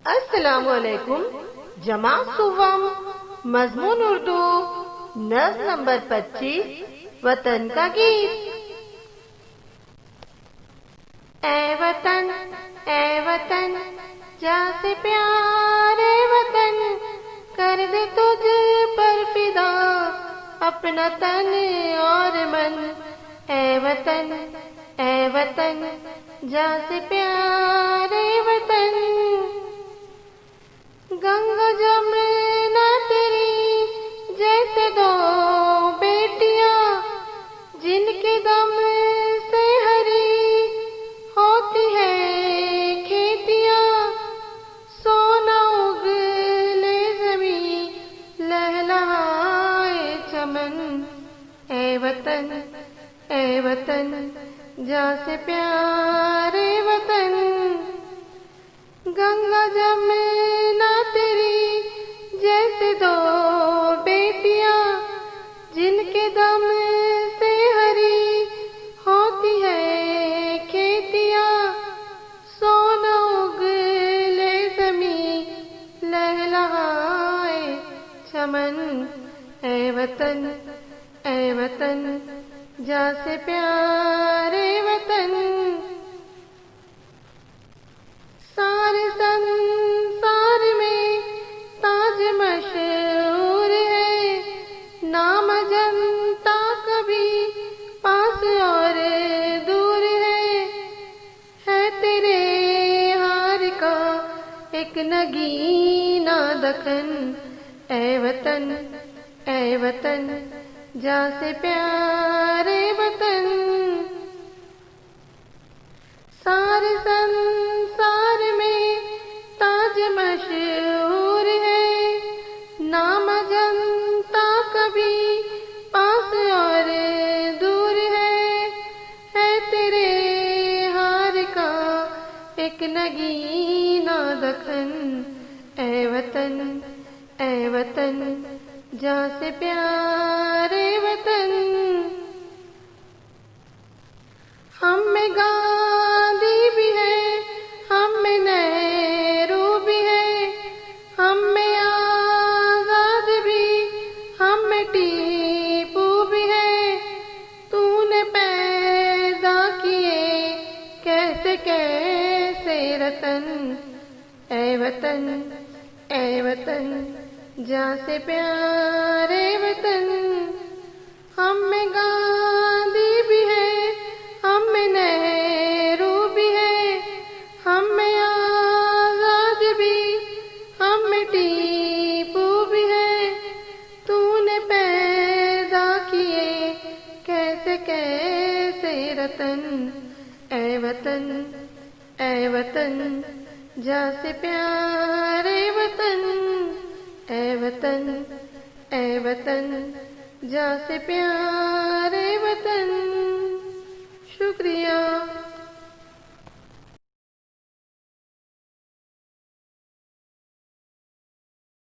अस्सलामुअलैकुम। जमा सुवम मजमून उर्दू नज़्म नंबर 25 वतन का गीत। ए वतन जा से प्यारे वतन, कर दे तुझ पर फिदा अपना तन और मन। ए वतन जा से प्यारे वतन, गंगा जमुना तेरी जैसे दो बेटियां, जिनके दम से हरी होती है खेतियां। सोना उगले ज़मीं लहलहाए चमन। ए वतन जा से प्यारे वतन, गंगा जमुना तेरी जैसे दो बेटियां, जिनके दम से हरी होती है खेतियां। सोना उगले ज़मीं लहलहाए चमन। ए वतन जा से प्यारे वतन, सारे संसार में ताज मशहूर है। नाम जनता कभी पास और दूर है तेरे हार का एक नगीना दखन। ए वतन जा से प्यारे वतन, सारे संसार में ताज मशहूर है। नाम जनता कभी पास और दूर है तेरे हार का एक नगीना दखन। ए वतन जा से प्यारे वतन, हम में गांधी भी है, हम में नेहरू भी है, हम में आजाद भी, हम में टीपू भी है। तूने पैदा किए कैसे कैसे रतन। ए वतन जा से प्यारे वतन, हम में गांधी भी है, हम में नेहरू भी है, हम में आजाद भी, हम में टीपू भी है। तूने पैदा किए कैसे कैसे रतन। ए वतन जा से प्यारे वतन। ए वतन जा से प्यारे वतन। शुक्रिया।